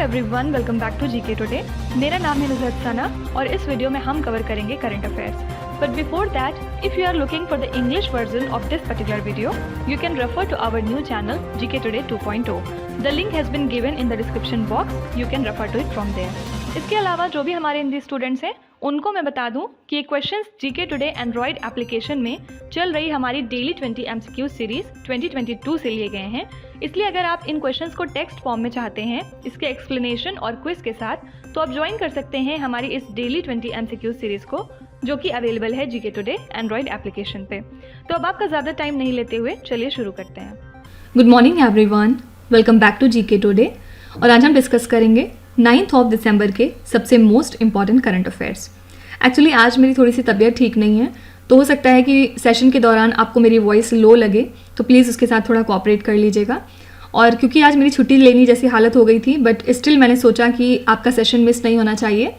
Everyone, welcome back to GK today. मेरा नाम है नुज़रत सना और इस वीडियो में हम कवर करेंगे current affairs. But before that, if you are looking for the English version of this particular video, you can refer to our new channel GK today 2.0। The link has been given in the description box, you can refer to it from there. इसके अलावा जो भी हमारे Hindi students हैं उनको मैं बता दूं कि ये questions GK today Android application में चल रही हमारी डेली 20 MCQ सीरीज 2022 से लिए गए हैं। इसलिए अगर आप इन क्वेश्चंस को टेक्स्ट फॉर्म में चाहते हैं इसके एक्सप्लेनेशन और क्विज के साथ, तो आप ज्वाइन कर सकते हैं हमारी इस डेली 20 MCQ सीरीज को, जो कि अवेलेबल है जीके टुडे एंड्रॉयड एप्लीकेशन पे। तो अब आपका ज़्यादा टाइम नहीं लेते हुए चलिए शुरू करते हैं। Good morning everyone, welcome back to GK today. और आज हम डिस्कस करेंगे 9 दिसंबर के सबसे most important current affairs. Actually आज मेरी थोड़ी सी तबीयत ठीक नहीं है, तो हो सकता है कि सेशन के दौरान आपको मेरी वॉइस लो लगे, तो प्लीज़ उसके साथ थोड़ा कोऑपरेट कर लीजिएगा। और क्योंकि आज मेरी छुट्टी लेनी जैसी हालत हो गई थी, बट स्टिल मैंने सोचा कि आपका सेशन मिस नहीं होना चाहिए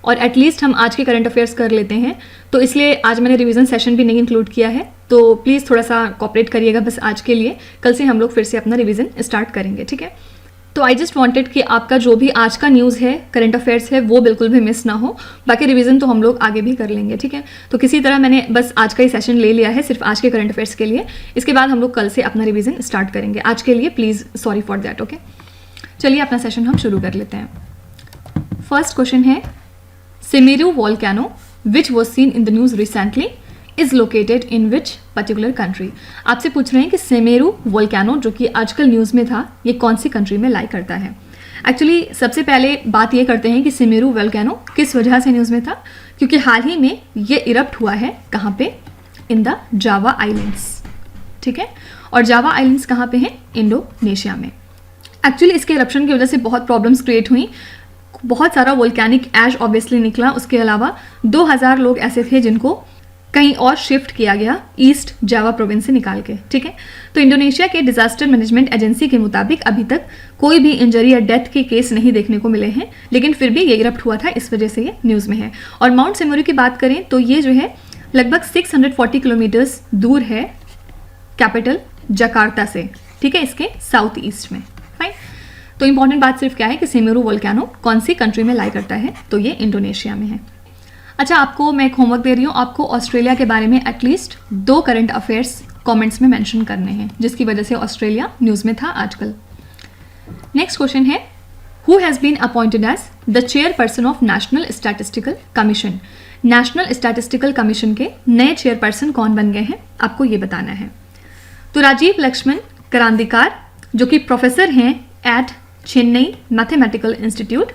और एटलीस्ट हम आज के करंट अफेयर्स कर लेते हैं, तो इसलिए आज मैंने रिवीजन सेशन भी नहीं इंक्लूड किया है। तो प्लीज़ थोड़ा सा कोऑपरेट करिएगा बस आज के लिए। कल से हम लोग फिर से अपना रिवीजन स्टार्ट करेंगे, ठीक है। तो आई जस्ट वांटेड कि आपका जो भी आज का न्यूज़ है, करंट अफेयर्स है, वो बिल्कुल भी मिस ना हो। बाकी रिवीजन तो हम लोग आगे भी कर लेंगे, ठीक है। तो किसी तरह मैंने बस आज का ही सेशन ले लिया है सिर्फ आज के करंट अफेयर्स के लिए। इसके बाद हम लोग कल से अपना रिवीजन स्टार्ट करेंगे। आज के लिए please sorry for that, okay. चलिए अपना सेशन हम शुरू कर लेते हैं। फर्स्ट क्वेश्चन है, Semeru volcano which was seen in the news recently is located in which particular country. आपसे पूछ रहे हैं कि सेमेरू वोल्केनो जो कि आजकल न्यूज़ में था, ये कौन सी कंट्री में लाई करता है। एक्चुअली सबसे पहले बात ये करते हैं कि सेमेरू वोल्केनो किस वजह से न्यूज़ में था, क्योंकि हाल ही में ये इरप्ट हुआ है कहाँ पे, इन द जावा आइलैंड्स, ठीक है। और जावा आइलैंड्स कहाँ पे हैं, इंडोनेशिया में। एक्चुअली इसके इरप्शन की वजह से बहुत प्रॉब्लम्स क्रिएट हुई, बहुत सारा वोल्केनिक ऐश ऑब्वियसली निकला। उसके अलावा 2000 लोग ऐसे थे जिनको कहीं और शिफ्ट किया गया ईस्ट जावा प्रोविंस से निकाल के, ठीक है। तो इंडोनेशिया के डिजास्टर मैनेजमेंट एजेंसी के मुताबिक अभी तक कोई भी इंजरी या डेथ के केस नहीं देखने को मिले हैं, लेकिन फिर भी ये इरप्ट हुआ था, इस वजह से ये न्यूज़ में है। और माउंट सेमेरू की बात करें तो ये जो है लगभग 640 किलोमीटर्स दूर है कैपिटल जकार्ता से, ठीक है, इसके साउथ ईस्ट में। फाइन। तो इंपॉर्टेंट बात सिर्फ क्या है कि सेमेरू वोल्केनो कौन सी कंट्री में लाई करता है, तो ये इंडोनेशिया में है। अच्छा, आपको मैं एक होमवर्क दे रही हूँ, आपको ऑस्ट्रेलिया के बारे में एटलीस्ट 2 करंट अफेयर्स कमेंट्स में मेंशन करने हैं, जिसकी वजह से ऑस्ट्रेलिया न्यूज़ में था आजकल। नेक्स्ट क्वेश्चन है, who has been appointed as the chairperson of national statistical commission. National statistical commission के नए चेयरपर्सन कौन बन गए हैं, आपको ये बताना है। तो राजीव लक्ष्मण करांदीकर जो कि प्रोफेसर हैं एट चेन्नई मैथमेटिकल इंस्टीट्यूट,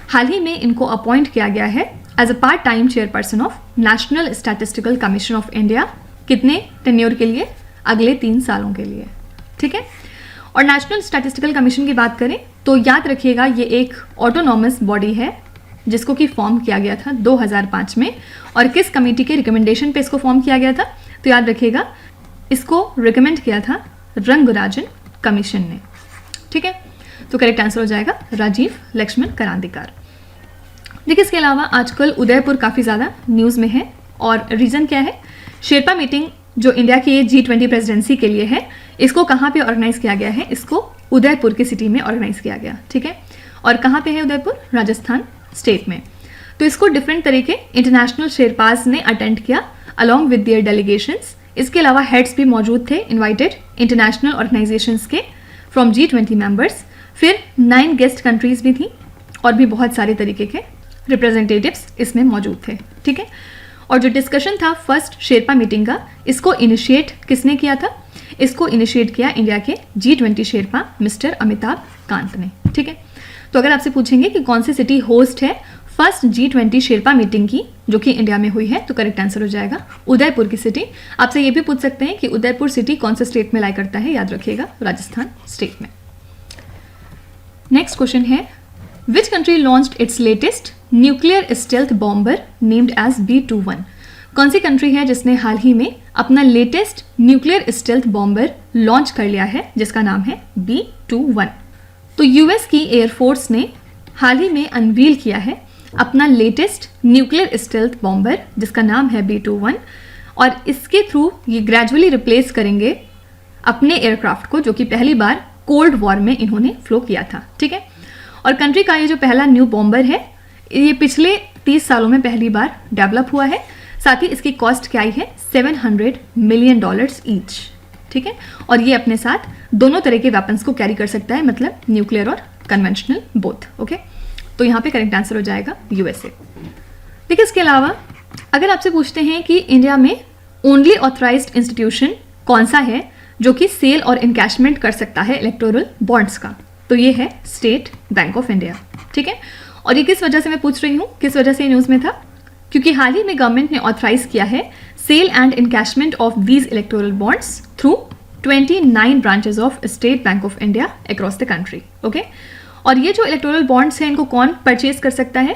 हाल ही में इनको अपॉइंट किया गया है as a part time chairperson of national statistical commission of India. कितने टेन्योर के लिए, अगले 3 सालों के लिए, ठीक है। और नेशनल स्टैटिस्टिकल कमीशन की बात करें तो याद रखिएगा ये एक ऑटोनॉमस बॉडी है जिसको कि फॉर्म किया गया था 2005 में। और किस कमेटी के रिकमेंडेशन पे इसको फॉर्म किया गया था, तो याद रखिएगा इसको रिकमेंड किया था रंगराजन कमीशन ने, ठीक है। तो करेक्ट आंसर हो जाएगा राजीव लक्ष्मण करांदीकर। देखिए, इसके अलावा आजकल उदयपुर काफ़ी ज़्यादा न्यूज़ में है और रीज़न क्या है, शेरपा मीटिंग जो इंडिया की G20 प्रेसिडेंसी के लिए है, इसको कहाँ पे ऑर्गेनाइज किया गया है, इसको उदयपुर की सिटी में ऑर्गेनाइज किया गया, ठीक है। और कहाँ पे है उदयपुर, राजस्थान स्टेट में। तो इसको डिफरेंट तरीके इंटरनेशनल शेरपाज ने अटेंड किया अलॉन्ग विद देयर डेलीगेशंस। इसके अलावा हेड्स भी मौजूद थे इन्वाइटेड इंटरनेशनल ऑर्गेनाइजेशंस के फ्रॉम G20 मेंबर्स। फिर 9 गेस्ट कंट्रीज भी थी और भी बहुत सारे तरीके के रिप्रेजेंटेटिव्स इसमें मौजूद थे, ठीक है। और जो डिस्कशन था फर्स्ट शेरपा मीटिंग का, इसको इनिशिएट किसने किया था, इसको इनिशिएट किया इंडिया के G20 शेरपा मिस्टर अमिताभ कांत ने, ठीक है। तो अगर आपसे पूछेंगे कि कौन सी सिटी होस्ट है फर्स्ट G20 शेरपा मीटिंग की जो कि इंडिया में हुई है, तो करेक्ट आंसर हो जाएगा उदयपुर की सिटी। आपसे ये भी पूछ सकते हैं कि उदयपुर सिटी कौन से स्टेट में लाई करता है, याद रखिएगा राजस्थान स्टेट में। नेक्स्ट क्वेश्चन है, which country launched its latest nuclear stealth bomber named as B-21। कौन सी कंट्री है जिसने हाल ही में अपना latest nuclear stealth bomber launch कर लिया है जिसका नाम है B-21। तो यूएस की एयरफोर्स ने हाल ही में अनवील किया है अपना लेटेस्ट न्यूक्लियर स्टेल्थ बॉम्बर जिसका नाम है B-21 और इसके थ्रू ये ग्रेजुअली रिप्लेस करेंगे अपने एयरक्राफ्ट को जो कि पहली बार कोल्ड वॉर में इन्होंने फ्लो किया था, ठीक है। और कंट्री का ये जो पहला न्यू बॉम्बर है ये पिछले 30 सालों में पहली बार डेवलप हुआ है। साथ ही इसकी कॉस्ट क्या आई है $700 मिलियन ईच, ठीक है। और ये अपने साथ दोनों तरह के वेपन्स को कैरी कर सकता है, मतलब न्यूक्लियर और कन्वेंशनल बोथ, ओके। तो यहाँ पे करेक्ट आंसर हो जाएगा USA। देखिए इसके अलावा अगर आपसे पूछते हैं कि इंडिया में ओनली ऑथराइज्ड इंस्टीट्यूशन कौन सा है जो कि सेल और इनकैशमेंट कर सकता है इलेक्टोरल बॉन्ड्स का, तो ये है स्टेट बैंक ऑफ इंडिया, ठीक है। और ये किस वजह से मैं पूछ रही हूँ, किस वजह से न्यूज़ में था, क्योंकि हाल ही में गवर्नमेंट ने ऑथराइज किया है sale and encashment of these electoral bonds through 29 branches of state bank of India across the country, okay. और ये जो इलेक्टोरल बॉन्ड्स हैं इनको कौन परचेज कर सकता है,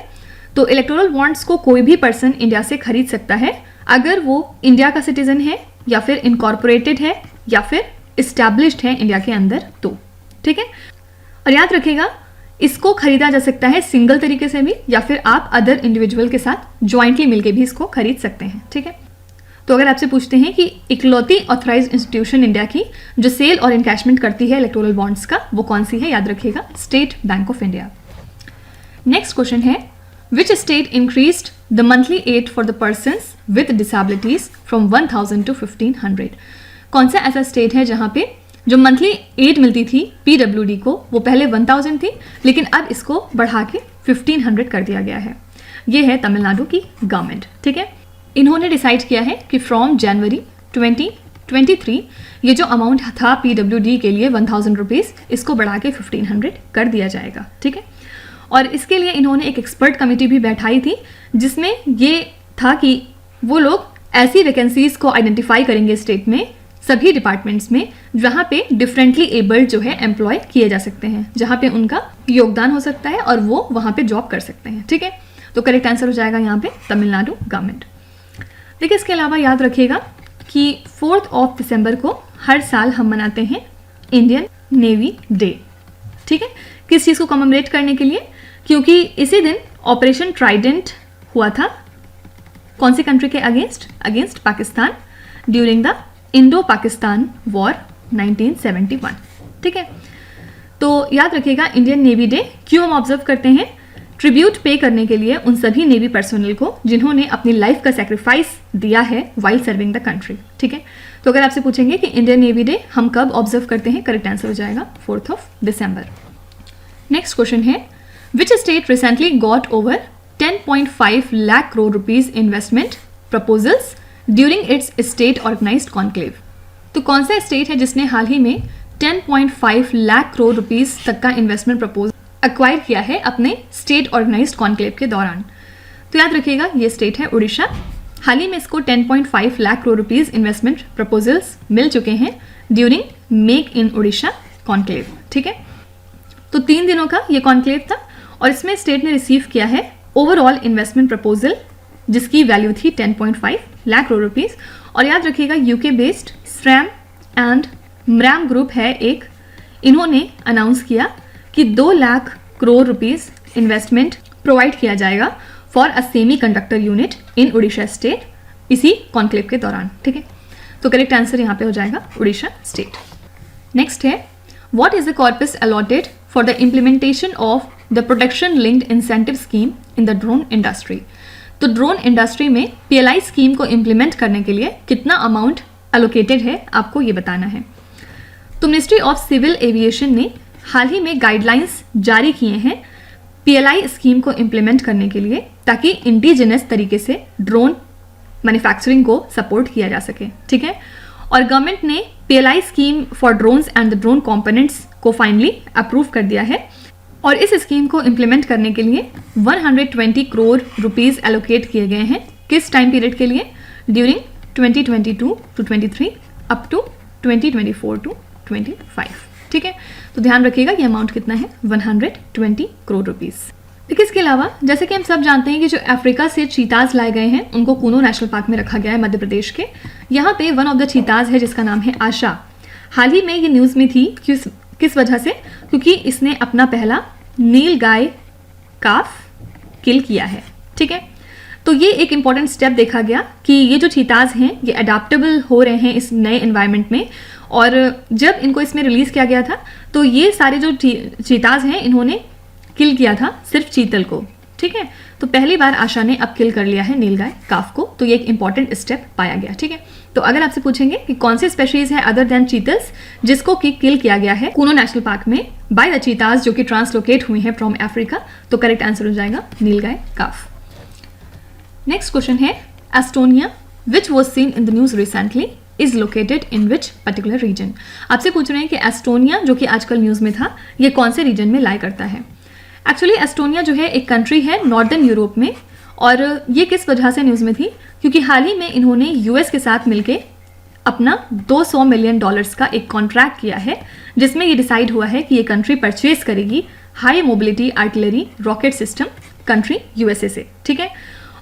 तो इलेक्टोरल बॉन्ड्स को कोई भी पर्सन इंडिया से खरीद सकता है अगर वो इंडिया का सिटीजन है या फिर इनकॉर्पोरेटेड है या फिर इस्टेब्लिश्ड है इंडिया के अंदर, तो ठीक है। और याद रखिएगा इसको खरीदा जा सकता है सिंगल तरीके से भी या फिर आप अदर इंडिविजुअल के साथ ज्वाइंटली मिलकर भी इसको खरीद सकते हैं, ठीक है। तो अगर आपसे पूछते हैं कि इकलौती ऑथराइज्ड इंस्टीट्यूशन इंडिया की जो सेल और इनकैशमेंट करती है इलेक्टोरल बॉन्ड्स का, वो कौन सी है, याद रखिएगा State bank of India. Next question है which state increased the monthly aid for the persons with disabilities from 1000 to 1500। कौन सा ऐसा स्टेट है जहां पे जो मंथली एड मिलती थी PWD को वो पहले 1000 थी लेकिन अब इसको बढ़ा के 1500 कर दिया गया है। ये है तमिलनाडु की गवर्नमेंट, ठीक है। इन्होंने डिसाइड किया है कि फ्रॉम जनवरी 2023 ये जो अमाउंट था PWD के लिए 1000 रुपीज़ इसको बढ़ा के 1500 कर दिया जाएगा, ठीक है। और इसके लिए इन्होंने एक एक्सपर्ट कमेटी भी बैठाई थी जिसमें ये था कि वो लोग ऐसी वैकेंसीज को आइडेंटिफाई करेंगे स्टेट में सभी डिपार्टमेंट्स में जहाँ पे डिफरेंटली एबल्ड जो है एम्प्लॉय किए जा सकते हैं, जहाँ पे उनका योगदान हो सकता है और वो वहाँ पे जॉब कर सकते हैं, ठीक है। तो करेक्ट आंसर हो जाएगा यहाँ पे तमिलनाडु गवर्नमेंट। देखिए इसके अलावा याद रखिएगा कि 4 दिसंबर को हर साल हम मनाते हैं इंडियन नेवी डे, ठीक है। किस चीज़ को कमेमोरेट करने के लिए, क्योंकि इसी दिन ऑपरेशन ट्राइडेंट हुआ था कौन सी कंट्री के against Pakistan during the Indo Pakistan war 1971, ठीक है। तो याद रखिएगा इंडियन नेवी डे क्यों हम ऑब्जर्व करते हैं, ट्रिब्यूट पे करने के लिए उन सभी नेवी पर्सनल को जिन्होंने अपनी लाइफ का सेक्रीफाइस दिया है वाइल सर्विंग द कंट्री, ठीक है। तो अगर आपसे पूछेंगे कि इंडियन नेवी डे हम कब ऑब्जर्व करते हैं, करेक्ट आंसर हो जाएगा 4 दिसंबर। नेक्स्ट क्वेश्चन है which state recently got over 10.5 lakh crore rupees investment proposals during its state organized conclave. तो कौन सा स्टेट है जिसने हाल ही में 10.5 लाख करोड़ रुपीज तक का इन्वेस्टमेंट प्रपोजल एक्वायर किया है अपने स्टेट ऑर्गेनाइज्ड कॉन्क्लेव के दौरान। तो याद रखिएगा ये स्टेट है उड़ीसा। हाल ही में इसको 10.5 lakh crore rupees investment proposals मिल चुके हैं during make in Orissa conclave, ठीक है। तो 3 दिनों का ये कॉन्क्लेव था और इसमें स्टेट ने रिसीव किया है ओवरऑल इन्वेस्टमेंट प्रपोजल जिसकी वैल्यू थी 10.5 लाख करोड़ रुपीज। और याद रखिएगा यूके बेस्ड स्ट्रैम एंड मरैम ग्रुप है एक, इन्होंने अनाउंस किया कि 2 lakh crore rupees investment provide किया जाएगा for a semi conductor unit in Orissa state इसी कॉन्क्लेव के दौरान, ठीक है। तो करेक्ट आंसर यहाँ पे हो जाएगा उड़ीसा स्टेट। नेक्स्ट है what is the corpus allotted for the implementation of the production linked incentive scheme in the drone industry. तो ड्रोन इंडस्ट्री में PLI स्कीम को इम्प्लीमेंट करने के लिए कितना अमाउंट एलोकेटेड है आपको ये बताना है। तो मिनिस्ट्री ऑफ सिविल एविएशन ने हाल ही में गाइडलाइंस जारी किए हैं PLI स्कीम को इम्प्लीमेंट करने के लिए ताकि इंडिजिनस तरीके से ड्रोन मैन्युफैक्चरिंग को सपोर्ट किया जा सके, ठीक है। और गवर्नमेंट ने PLI scheme for drones and the drone components को फाइनली अप्रूव कर दिया है और इस स्कीम को इम्प्लीमेंट करने के लिए 120 करोड़ रुपीस एलोकेट किए गए हैं। किस टाइम पीरियड के लिए, during 2022 to 23 up to 2024 to 25, ठीक है। तो ध्यान रखिएगा ये अमाउंट कितना है 120 करोड़ रुपीस। देखिए इसके अलावा जैसे कि हम सब जानते हैं कि जो अफ्रीका से चीताज लाए गए हैं उनको कूनो नेशनल पार्क में रखा गया है मध्य प्रदेश के। यहाँ पे वन ऑफ द चीताज है जिसका नाम है आशा। हाल ही में ये न्यूज़ में थी किस वजह से, क्योंकि इसने अपना पहला नील गाय काफ किल किया है। ठीक है, तो ये एक इंपॉर्टेंट स्टेप देखा गया कि ये जो चीताज हैं ये अडेप्टेबल हो रहे हैं इस नए एनवायरनमेंट में, और जब इनको इसमें रिलीज़ किया गया था तो ये सारे जो चीताज हैं इन्होंने किल किया था सिर्फ चीतल को। ठीक है, तो पहली बार आशा ने अब किल कर लिया है नीलगाय काफ को, तो ये एक इंपॉर्टेंट स्टेप पाया गया। ठीक है, तो अगर आपसे पूछेंगे कि कौन से स्पेशीज है अदर देन चीतल्स जिसको कि किल किया गया है कूनो नेशनल पार्क में बाय द चीताज जो कि ट्रांसलोकेट हुए हैं फ्रॉम अफ्रीका, तो करेक्ट आंसर हो जाएगा नीलगाय काफ। नेक्स्ट क्वेश्चन है Estonia which was seen in the news recently is located in which particular region. आपसे पूछ रहे हैं कि एस्टोनिया जो कि आजकल न्यूज में था ये कौन से रीजन में लाई करता है। एक्चुअली एस्टोनिया जो है एक कंट्री है नॉर्दर्न यूरोप में, और ये किस वजह से न्यूज़ में थी क्योंकि हाल ही में इन्होंने यूएस के साथ मिलके अपना $200 मिलियन का एक कॉन्ट्रैक्ट किया है जिसमें ये डिसाइड हुआ है कि ये कंट्री परचेज करेगी high mobility artillery rocket system country USA से। ठीक है,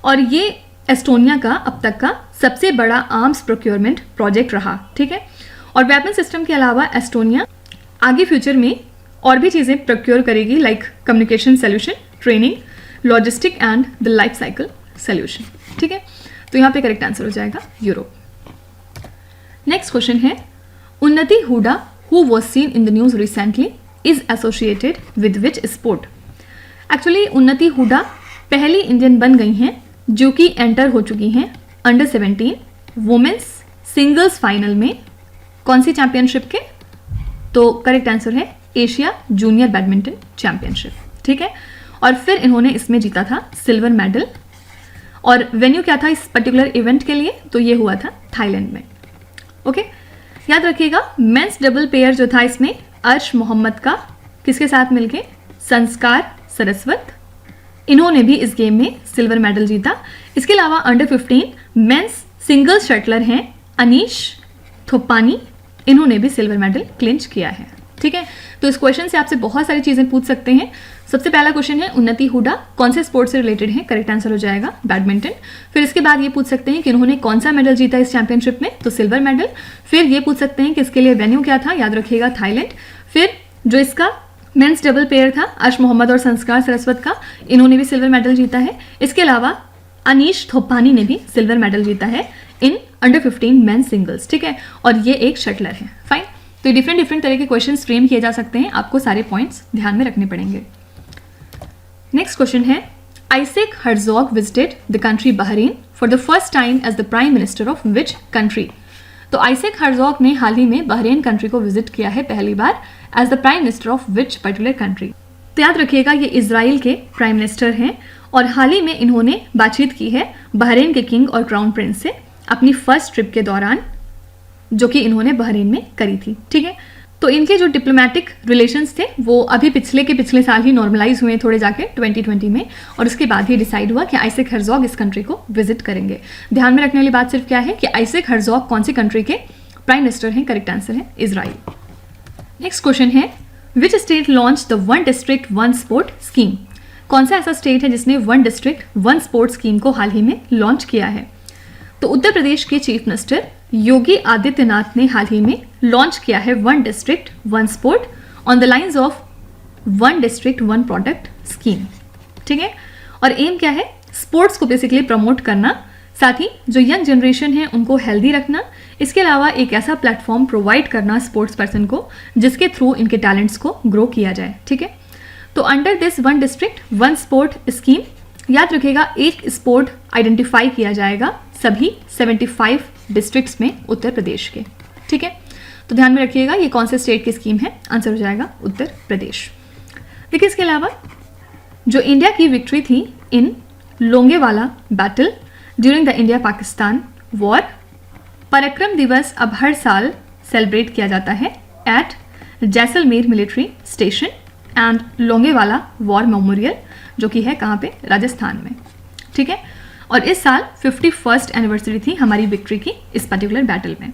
और ये एस्टोनिया का अब तक का सबसे बड़ा आर्म्स प्रोक्योरमेंट प्रोजेक्ट रहा। ठीक है, और वेपन सिस्टम के अलावा एस्टोनिया आगे फ्यूचर में और भी चीज़ें प्रोक्योर करेगी like communication solution, training, logistic and the life cycle solution. ठीक है, तो यहाँ पे करेक्ट आंसर हो जाएगा यूरोप। नेक्स्ट क्वेश्चन है Unnati Hooda who was seen in the news recently is associated with which sport. Actually Unnati Hooda पहली इंडियन बन गई हैं जो कि एंटर हो चुकी हैं अंडर 17 वुमेन्स सिंगल्स फाइनल में कौन सी चैंपियनशिप के, तो करेक्ट आंसर है एशिया जूनियर बैडमिंटन चैंपियनशिप। ठीक है, और फिर इन्होंने इसमें जीता था सिल्वर मेडल, और वेन्यू क्या था इस पर्टिकुलर इवेंट के लिए, तो ये हुआ था थाईलैंड में। ओके, याद रखिएगा मेंस डबल पेयर जो था इसमें अर्श मोहम्मद का किसके साथ मिलके संस्कार सरस्वत, इन्होंने भी इस गेम में सिल्वर मेडल जीता। इसके अलावा अंडर 15 मेंस सिंगल शटलर हैं अनीश थोपानी, इन्होंने भी सिल्वर मेडल क्लिंच किया है। ठीक है, तो इस क्वेश्चन से आपसे बहुत सारी चीजें पूछ सकते हैं। सबसे पहला क्वेश्चन है उन्नति हुडा कौन से स्पोर्ट से रिलेटेड है, करेक्ट आंसर हो जाएगा बैडमिंटन। फिर इसके बाद ये पूछ सकते हैं कि इन्होंने कौन सा मेडल जीता इस चैंपियनशिप में, तो सिल्वर मेडल। फिर ये पूछ सकते हैं कि इसके लिए वेन्यू क्या था, याद रखिएगा थाईलैंड। फिर जो इसका मेंस डबल पेयर था अर्श मोहम्मद और संस्कार सरस्वत का, इन्होंने भी सिल्वर मेडल जीता है। इसके अलावा अनीश थोपानी ने भी सिल्वर मेडल जीता है इन अंडर 15 मेन सिंगल्स। ठीक है, और ये एक शटलर है। फाइन, तो डिफरेंट तरह के क्वेश्चन फ्रेम किए जा सकते हैं, आपको सारे पॉइंट्स ध्यान में रखने पड़ेंगे। नेक्स्ट क्वेश्चन है Isaac Herzog visited the country Bahrain for the first time as the prime minister of which country. तो आइसेक हर्जोग ने हाल ही में बहरीन कंट्री को विजिट किया है पहली बार as the prime minister of which particular country. तो याद रखिएगा ये इजराइल के प्राइम मिनिस्टर हैं और हाल ही में इन्होंने बातचीत की है बहरीन के किंग और क्राउन प्रिंस से अपनी फर्स्ट ट्रिप के दौरान जो कि इन्होंने बहरीन में करी थी। ठीक है, तो इनके जो डिप्लोमेटिक रिलेशंस थे वो अभी पिछले साल ही नॉर्मलाइज हुए थोड़े जाके 2020 में, और उसके बाद ही डिसाइड हुआ कि आइसेक हर्जोग इस कंट्री को विजिट करेंगे। ध्यान में रखने वाली बात सिर्फ क्या है कि आइसेक हर्जोग कौन सी कंट्री के प्राइम मिनिस्टर हैं, करेक्ट आंसर है इजराइल। नेक्स्ट क्वेश्चन है which state launch the one district one sport scheme. कौन सा ऐसा स्टेट है जिसने one district one sport scheme को हाल ही में लॉन्च किया है, तो उत्तर प्रदेश के चीफ मिनिस्टर योगी आदित्यनाथ ने हाल ही में लॉन्च किया है one district one sport on the lines of one district one product scheme. ठीक है, और एम क्या है, स्पोर्ट्स को बेसिकली प्रमोट करना, साथ ही जो यंग जनरेशन है उनको हेल्दी रखना, इसके अलावा एक ऐसा प्लेटफॉर्म प्रोवाइड करना स्पोर्ट्स पर्सन को जिसके थ्रू इनके टैलेंट्स को ग्रो किया जाए। ठीक है, तो under this one district one sport scheme याद रखिएगा एक स्पोर्ट आइडेंटिफाई किया जाएगा सभी 75 डिस्ट्रिक्ट्स में उत्तर प्रदेश के। ठीक है, तो ध्यान में रखिएगा ये कौन से स्टेट की स्कीम है, आंसर हो जाएगा उत्तर प्रदेश। देखिए इसके अलावा जो इंडिया की विक्ट्री थी in Longewala battle during the India Pakistan war, Parakram Diwas अब हर साल सेलिब्रेट किया जाता है at Jaisalmer military station and Longewala war memorial जो कि है कहाँ पे, राजस्थान में। ठीक है, और इस साल 51st एनिवर्सरी थी हमारी विक्ट्री की इस पर्टिकुलर बैटल में।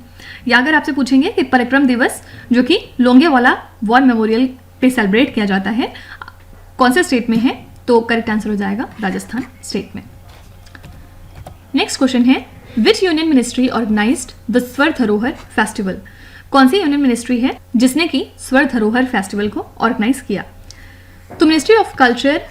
या अगर आपसे पूछेंगे कि पराक्रम दिवस जो कि लोंगेवाला वॉर मेमोरियल पे सेलिब्रेट किया जाता है कौन से स्टेट में है, तो करेक्ट आंसर हो जाएगा राजस्थान स्टेट में। नेक्स्ट क्वेश्चन है which union ministry organized the Swar Dharohar festival. कौन सी यूनियन मिनिस्ट्री है जिसने की स्वर धरोहर फेस्टिवल को ऑर्गेनाइज किया, तो ministry of culture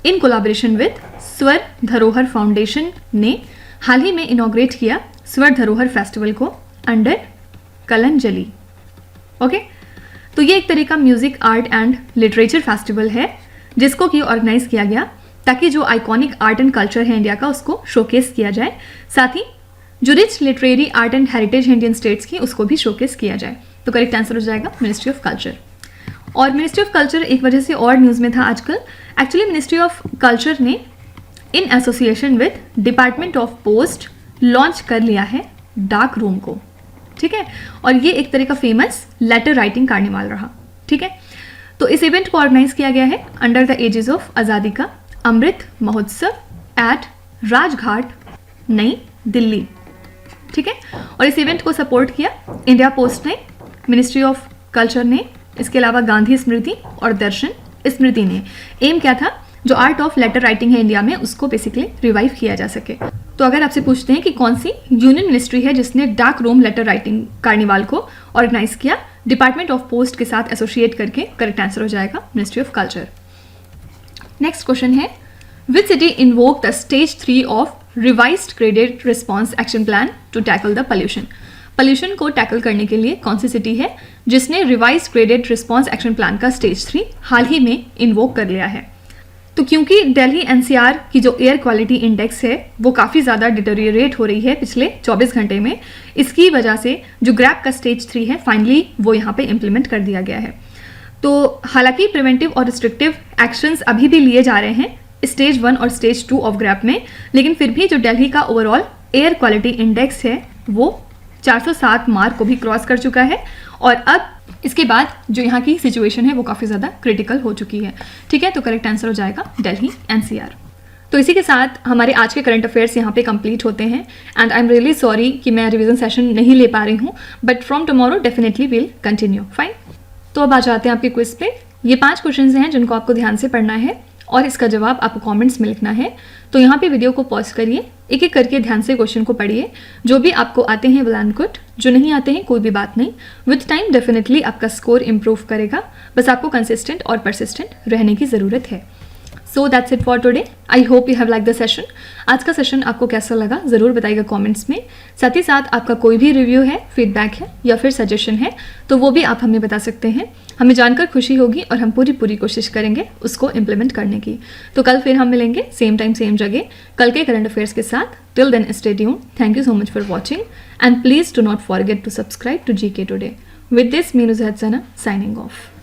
in collaboration with स्वर धरोहर फाउंडेशन ने हाल ही में इनॉग्रेट किया स्वर धरोहर फेस्टिवल को अंडर कलंजलि। ओके, तो ये एक तरह का music art and literature festival है जिसको कि ऑर्गेनाइज किया गया ताकि जो आइकॉनिक आर्ट एंड कल्चर है इंडिया का उसको शोकेस किया जाए, साथ ही जो rich literary art and heritage है इंडियन स्टेट्स की उसको भी शोकेस किया जाए। तो करेक्ट आंसर हो जाएगा मिनिस्ट्री ऑफ कल्चर। और मिनिस्ट्री ऑफ कल्चर एक वजह से और न्यूज़ में था आजकल। एक्चुअली मिनिस्ट्री ऑफ कल्चर ने in association with department of post launch कर लिया है डार्क रूम को, ठीक है। और ये एक तरह का फेमस लेटर राइटिंग कार्निवाल रहा, ठीक है। तो इस इवेंट को ऑर्गेनाइज किया गया है अंडर द एजेस ऑफ आज़ादी का अमृत महोत्सव एट राजघाट नई दिल्ली, ठीक है। और इस इवेंट को सपोर्ट किया इंडिया पोस्ट ने, मिनिस्ट्री ऑफ कल्चर ने, इसके अलावा गांधी स्मृति और दर्शन स्मृति ने। एम क्या था, जो आर्ट ऑफ लेटर राइटिंग है इंडिया में उसको बेसिकली रिवाइव किया जा सके। तो अगर आपसे पूछते हैं कि कौन सी यूनियन मिनिस्ट्री है जिसने dark room letter writing carnival को ऑर्गेनाइज किया डिपार्टमेंट ऑफ पोस्ट के साथ एसोसिएट करके, करेक्ट आंसर हो जाएगा ministry of culture. Next question है, which city invoke the stage 3 of revised graded response action plan to tackle the pollution. Pollution को tackle करने के लिए कौन सी सिटी है जिसने revised graded response action plan का स्टेज 3 हाल ही में इन्वोक कर लिया है। तो क्योंकि दिल्ली एनसीआर की जो एयर क्वालिटी इंडेक्स है वो काफ़ी ज़्यादा डिटेरियोरेट हो रही है पिछले 24 घंटे में, इसकी वजह से जो ग्रैप का स्टेज 3 है फाइनली वो यहाँ पे इम्प्लीमेंट कर दिया गया है। तो हालांकि प्रिवेंटिव और रिस्ट्रिक्टिव एक्शंस अभी भी लिए जा रहे हैं स्टेज 1 और स्टेज 2 ऑफ ग्रैप में, लेकिन फिर भी जो दिल्ली का ओवरऑल एयर क्वालिटी इंडेक्स है वो 407 मार्क को भी क्रॉस कर चुका है और अब इसके बाद जो यहाँ की सिचुएशन है वो काफ़ी ज़्यादा क्रिटिकल हो चुकी है, ठीक है। तो करेक्ट आंसर हो जाएगा दिल्ली एनसीआर। तो इसी के साथ हमारे आज के करंट अफेयर्स यहाँ पे कंप्लीट होते हैं and I am really sorry कि मैं रिवीजन सेशन नहीं ले पा रही हूँ, but from tomorrow definitely will continue, fine. तो अब आ जाते हैं आपके क्विज पे। ये 5 क्वेश्चन हैं जिनको आपको ध्यान से पढ़ना है और इसका जवाब आपको कमेंट्स में लिखना है। तो यहाँ पे वीडियो को पॉज करिए, एक एक करके ध्यान से क्वेश्चन को पढ़िए। जो भी आपको आते हैं वेल एंड गुड, जो नहीं आते हैं कोई भी बात नहीं, विद टाइम डेफिनेटली आपका स्कोर इंप्रूव करेगा, बस आपको कंसिस्टेंट और परसिस्टेंट रहने की ज़रूरत है। So that's it for today. I hope you have like the session. आज का सेशन आपको कैसा लगा ज़रूर बताइएगा कमेंट्स में। साथ ही साथ आपका कोई भी रिव्यू है, फीडबैक है या फिर सजेशन है तो वो भी आप हमें बता सकते हैं। हमें जानकर खुशी होगी और हम पूरी कोशिश करेंगे उसको इम्प्लीमेंट करने की। तो कल फिर हम मिलेंगे सेम टाइम सेम जगह कल के करंट अफेयर्स के साथ। Till then stay tuned. Thank you so much for watching and please do not forget to subscribe to GK today. With this me Nuzhat Sana signing of.